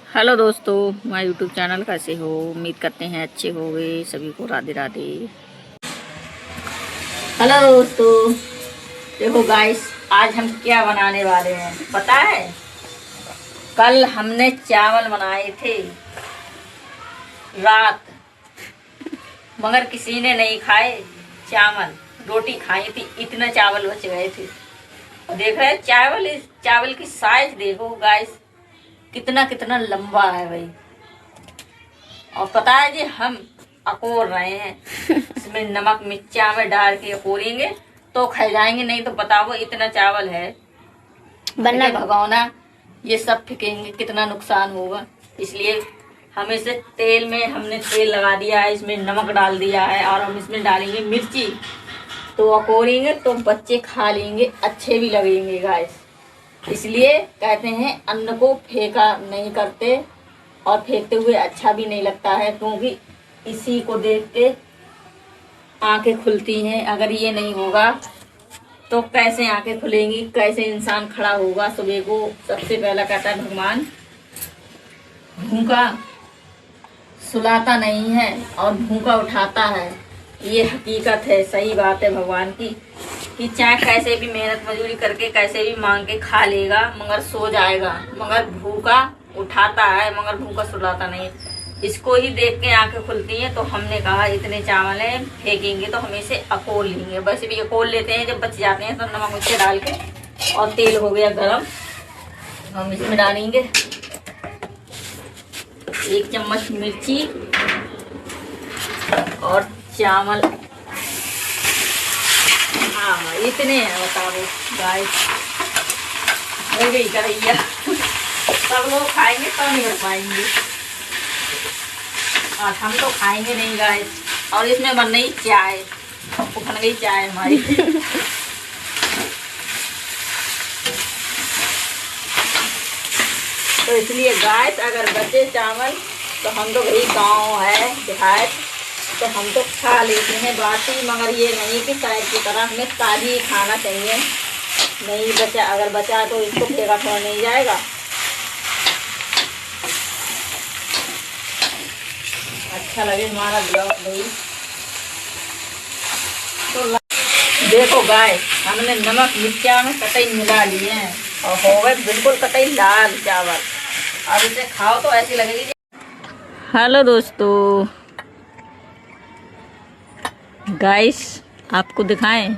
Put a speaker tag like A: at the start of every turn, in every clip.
A: Hello दोस्तों, my YouTube channel कैसे हो। उम्मीद करते हैं अच्छे होंगे। सभी को राधे राधे। हेलो दोस्तों, देखो गाइस, आज हम क्या बनाने वाले हैं पता है। कल हमने चावल बनाए थे रात, मगर किसी ने नहीं खाए। चावल रोटी खाई थी, इतना चावल बच गए थे। देख रहे हैं चावल की साइज देखो गाइस, कितना कितना लंबा है भाई। और पता है जी, हम अकोर रहे हैं इसमें नमक मिर्चा में डाल के अकोरेंगे तो खा जाएंगे, नहीं तो बताओ इतना चावल है बनना भगवाना, ये सब फेंकेंगे कितना नुकसान होगा। इसलिए हम इसे हमने तेल लगा दिया है, इसमें नमक डाल दिया है और हम इसमें डालेंगे मिर्ची, तो अकोरेंगे तो बच्चे खा लेंगे, अच्छे भी लगेंगे गाइस। इसलिए कहते हैं अन्न को फेंका नहीं करते, और फेंकते हुए अच्छा भी नहीं लगता है, क्योंकि इसी को देख के आंखें खुलती हैं। अगर ये नहीं होगा तो कैसे आंखें खुलेंगी, कैसे इंसान खड़ा होगा सुबह को। सबसे पहला कहता है भगवान भूखा सुलाता नहीं है और भूखा उठाता है। ये हकीकत है, सही बात है भगवान की, कि चाहे कैसे भी मेहनत मजदूरी करके कैसे भी मांग के खा लेगा, मगर सो जाएगा, मगर भूखा उठाता है, मगर भूखा सुलाता नहीं। इसको ही देख के आंखें खुलती हैं। तो हमने कहा इतने चावल हैं, फेंकेंगे तो हम इसे अकोल लेंगे। वैसे भी अकोल लेते हैं, जब बच जाते हैं तो नमक मिर्च डाल के, और तेल हो गया गरम, हम इसमें डालेंगे 1 चम्मच मिर्ची और चावल। हाँ इतने हैं, बताओ गाइस, हो गई करैया। सब लोग खाएंगे तो नहीं कर पाएंगे, और हम तो खाएंगे नहीं गाइस। और इसमें बन रही चाय, उफन गई चाय हमारी। तो इसलिए गाइस, अगर बचे चावल तो हम तो भाई गाँव है देहात, तो हम तो खा लेते हैं बाटी, मगर ये नहीं कि चाय की तरह हमें ताजी ही खाना चाहिए। नहीं बचा, अगर बचा तो इसको फेंका थोड़ा नहीं जाएगा। अच्छा लगे हमारा ब्लॉग भाई तो देखो गाय, हमने नमक मिर्चा में कतई मिला लिए हैं और हो गए बिल्कुल कतई लाल चावल। अब इसे खाओ तो ऐसी लगेगी। हेलो दोस्तों, गाइस आपको दिखाएं,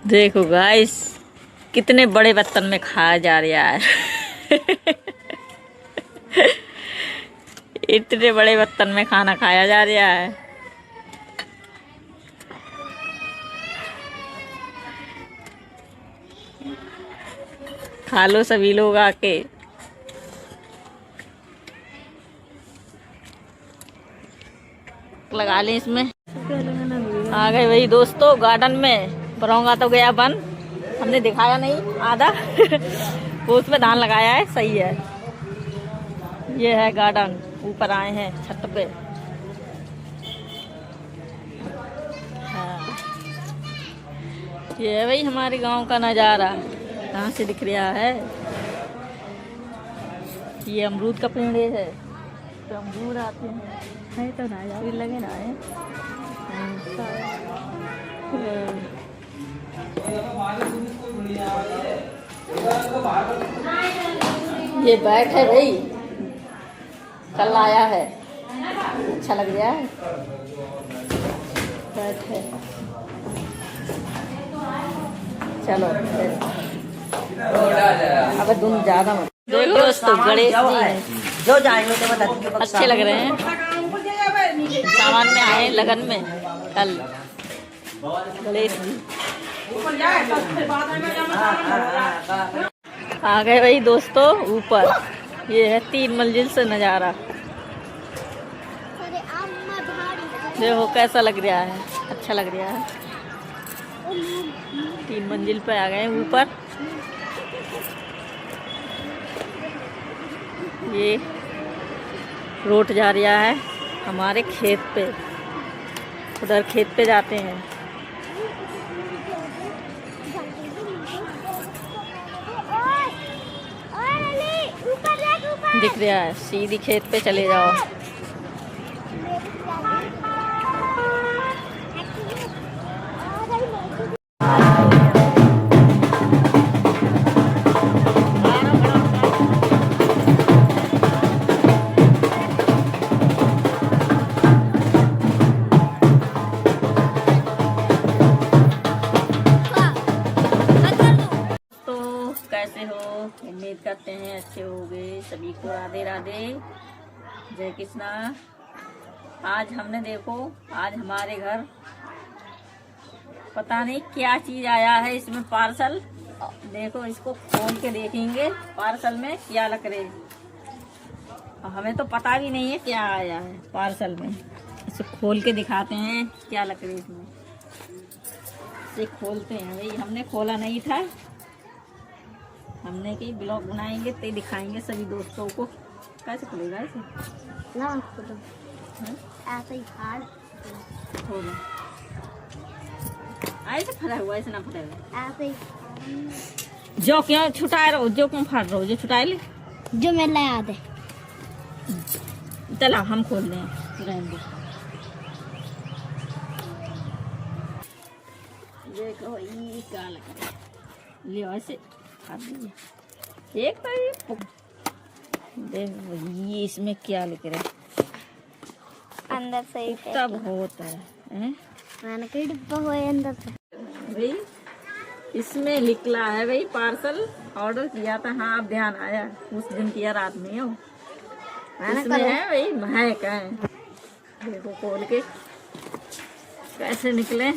A: देखो गाइस कितने बड़े बर्तन में खाया जा रहा है। इतने बड़े बर्तन में खाना खाया जा रहा है। खा लो सभी लोग आके। लगा लें इसमें। आ गए वही दोस्तों गार्डन में, बरौंगा तो गया बंद, हमने दिखाया नहीं आधा। वो उसमें धान लगाया है, सही है। ये है गार्डन, ऊपर आए हैं छत पे। हाँ ये है भाई हमारे गांव का नज़ारा, कहाँ से दिख रहा है। ये अमरूद का पेड़ है, तो अमरूद आते हैं तो ना यार लगे ना है। ये बैट है भाई, कल आया है, अच्छा लग रहा है। बैट है, चलो अब दून ज्यादा मत देखो दोस्तों। गणेश जी हैं जो जाएंगे तो बता, अच्छे लग रहे हैं। सामान में आए लगन में कल गणेश जी। आ गए भाई दोस्तों ऊपर। ये है 3 मंजिल से नज़ारा, देखो कैसा लग रहा है, अच्छा लग रहा है। 3 मंजिल पे आ गए ऊपर। ये रोड जा रहा है हमारे खेत पे, उधर खेत पे जाते हैं। दिख रहा है, सीधी खेत पे चले जाओ। कैसे हो? उम्मीद करते हैं अच्छे होंगे। सभी को राधे राधे, जय कृष्णा। आज हमने देखो, आज हमारे घर पता नहीं क्या चीज आया है, इसमें पार्सल। देखो, इसको खोल के देखेंगे पार्सल में क्या लग रहे। हमें तो पता भी नहीं है क्या आया है पार्सल में। इसे खोल के दिखाते हैं क्या लग रही इसमें। इसे खोलते हैं भाई, हमने खोला नहीं था। हमने की ब्लॉग बनाएंगे तो दिखाएंगे सभी दोस्तों को। कैसे खुलेगा ऐसे? ना ऐसे ही फाड़ खोलो। ऐसे फटा हुआ, ऐसे ना फटा हुआ, ऐसे ही। जो क्यों छुटा रहो, जो क्यों फाड़ रहो, जो छुटा ले, जो मेरे याद है। चलो हम खोल रहे हैं। देखो ये क्या लगा, लियो ऐसे एक तो ये इसमें क्या लिख रहे अंदर से ही तब होता है। मैंने कई डिब्बा हुआ है अंदर से भाई। इसमें निकला है भाई पार्सल, ऑर्डर किया था। हाँ, अब ध्यान आया, उस दिन किया रात में हो। इसमें है भाई महक है। देखो खोल के कैसे निकले।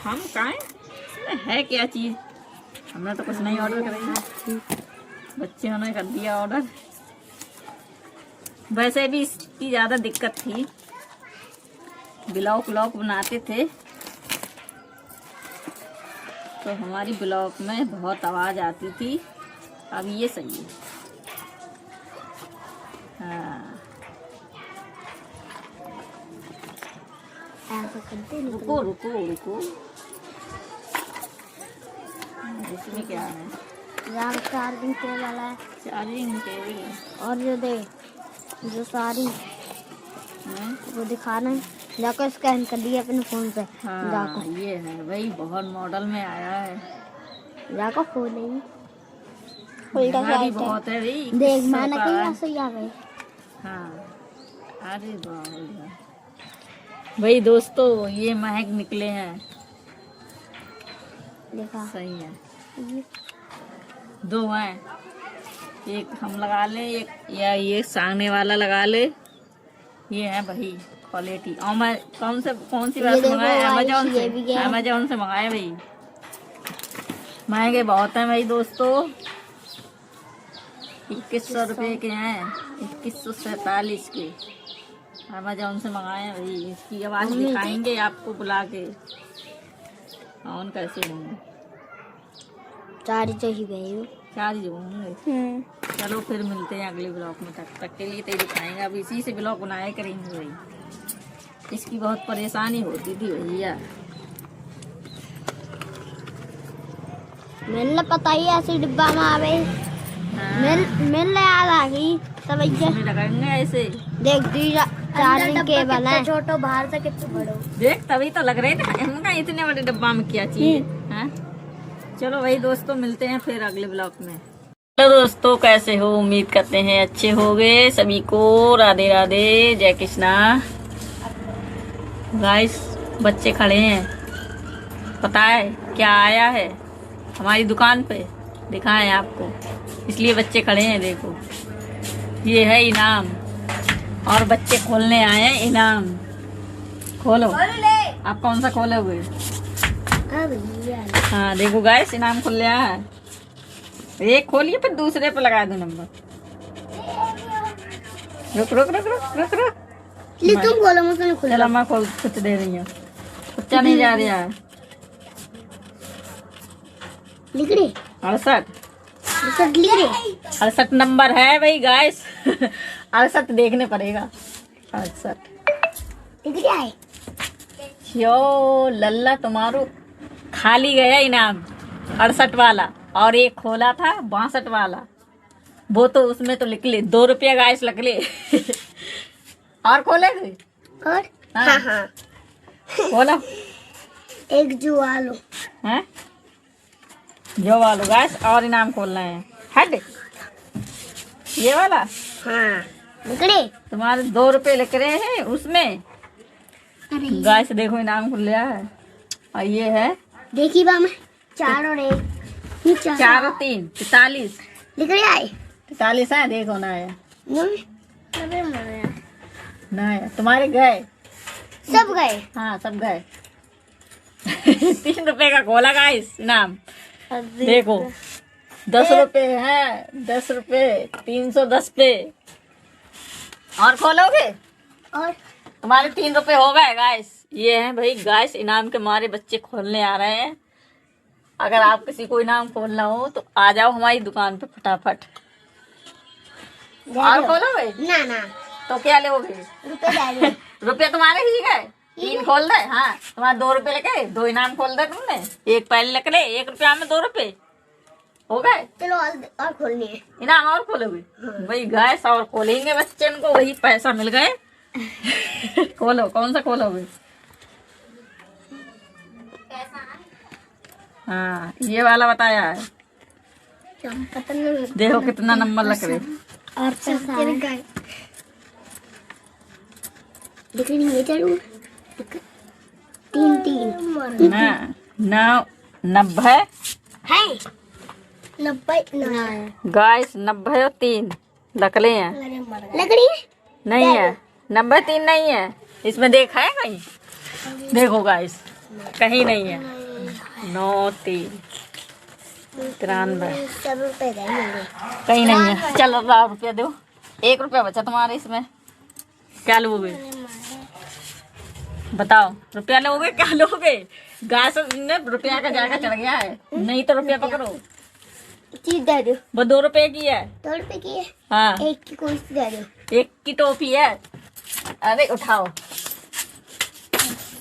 A: हम कहाँ, इसमें है क्या चीज? हमने तो कुछ नहीं ऑर्डर करेंगे, बच्चों ने कर दिया ऑर्डर। वैसे भी इसकी ज़्यादा दिक्कत थी, ब्लॉग बनाते थे तो हमारी ब्लॉग में बहुत आवाज़ आती थी। अब ये सही है। हाँ, रुको रुको रुको, इसमें क्या है? चार्जिंग केबल है, चार्जिंग केबल। और जो सारी वो दिखा रहे हैं, जाकर स्कैन कर दिया अपने फोन पे। हाँ, जाकर ये है भाई, बहुत मॉडल में आया है। जाकर खोलेंगे, भी बहुत है भाई। देख मैंने कहीं ऐसे ही आ गए। हाँ, अरे भाई दोस्तों, ये महक निकले हैं। देखा सही है। दो हैं, एक हम लगा ले, एक या ये सामने वाला लगा ले। ये है भाई क्वालिटी। और मैं कौन सी बात मंगाया? अमेजोन से मंगाए भाई। महंगे बहुत हैं भाई दोस्तों, 2100 रुपये के हैं, 2147 के। अमेजोन से मंगाए भाई। इसकी आवाज़ दिखाएंगे आपको बुला के, ऑन कैसे होंगे। चार्ज होंगे। चलो फिर मिलते हैं अगले ब्लॉग में। तक के लिए तो दिखाएंगे। अब इसी से ब्लॉग बनाया करेंगे भाई। इसकी बहुत परेशानी होती थी भैया।
B: मैंने पता ही ऐसे डिब्बा में आवे। मिलने आ गई सब
A: इसमें लगाएंगे ऐसे।
B: देख दीजा चार्जिंग केबल है, छोटो बाहर से कितना बड़ो।
A: देख तभी तो लग रहे थे हमका इतने बड़े डिब्बा में क्या चीज है। चलो भाई दोस्तों, मिलते हैं फिर अगले ब्लॉग में। हेलो दोस्तों, कैसे हो? उम्मीद करते हैं अच्छे होंगे। सभी को राधे राधे, जय कृष्णा। गाइस, बच्चे खड़े हैं, पता है क्या आया है हमारी दुकान पे? दिखाएं आपको, इसलिए बच्चे खड़े हैं। देखो, ये है इनाम, और बच्चे खोलने आए हैं इनाम। खोलो, आप कौन सा खोले हुए? हाँ देखो गाइस, इनाम खुल गया है। एक खोलिए फिर दूसरे पे लगा दो नंबर। रुक रुक रुक रुक रुक रुक,
B: तुम बोलो, मुझे खुल।
A: चलो मैं खोल, कुछ दे रही हूँ। बच्चा नहीं जा रहा है।
B: लिख रही
A: 68 नंबर है भाई गाइस। 68 देखने पड़ेगा। 68
B: लिख रहा है।
A: यो लल्ला, तुम्हारो खाली गया इनाम 68 वाला, और एक खोला था 62 वाला। वो तो उसमें तो निकले 2 रुपया गाइस निकले। और खोले थे?
B: और
A: हाँ।
B: हाँ हाँ
A: खोलो।
B: एक जुआ लो।
A: हैं? जो वालो गाइस और इनाम खोलना है। हट। ये वाला
B: हाँ निकले।
A: तुम्हारे 2 रुपए लिख रहे हैं उसमें।
B: अरे
A: गाइस देखो इनाम खुल गया है। और ये है
B: देखी बा मैं 4 और 1 ये
A: 4 और 3 43।
B: लिख रहे आए
A: 43 है देखो ना है।
B: नब्बे मारे
A: ना है तुम्हारे गए।
B: सब गए।
A: हाँ सब गए। 3 रुपए का खोला गाइस इनाम। देखो 10 रुपए है 10 रुपए 310 पे। और खोलोगे?
B: और
A: तुम्हारे 3 रुपए हो गए गाइस। ये है भाई गाइस इनाम के मारे बच्चे खोलने आ रहे हैं। अगर आप किसी को इनाम खोलना हो तो आ जाओ हमारी दुकान पे फटाफट। और खोलोगे?
B: ना ना
A: तो क्या लोगे?
B: रुपए दे दो।
A: रुपये तुम्हारे ही गए। 3 खोल दे। हाँ तुम्हारे 2 रुपए लगे 2 इनाम खोल दे तुमने। एक पहले लकड़े 1 रुपया में 2 रुपए हो गए।
B: चलो और खोलनी है
A: इनाम और खोलोगे? भाई गैस और खोलेंगे बच्चे को वही पैसा मिल गए। खोलो कौन सा खोलोगे? हाँ ये वाला बताया है।
B: पता नहीं
A: देखो कितना नंबर लग रहे।
B: और गए दिख नहीं है। चलो 3
A: ना 90
B: है 90
A: गाइस 90 और 3 लकड़े हैं।
B: लकड़ी
A: नहीं है 90 3 नहीं है इसमें। देखा है कहीं? देखो गाइस कहीं नहीं है। 9 3 93
B: सब रुपए देंगे।
A: कहीं नहीं है। चलो 10 रुपया दो। 1 रुपया बचा तुम्हारे इसमें। क्या लोगे बताओ? रुपया लोगे क्या लोगे? गाइस ने रुपया का जाकर चढ़ गया है। नहीं तो रुपया पकड़ो।
B: चीज दे दो।
A: वो 2 रुपए की है।
B: 2 रुपए की है।
A: हाँ
B: एक की कोई सी दे दो।
A: 1 की टोपी है। अरे उठाओ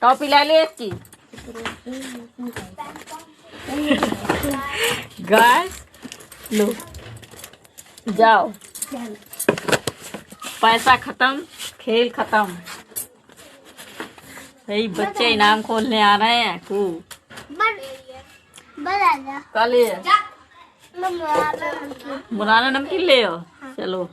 A: टोपी ले ले 1 की। गाइस लो जाओ। पैसा खत्म खेल खत्म। भाई बच्चे इनाम खोलने आ रहे हैं खूब।
B: बड़ा
A: कल मुराना नमकीन ले आओ। चलो।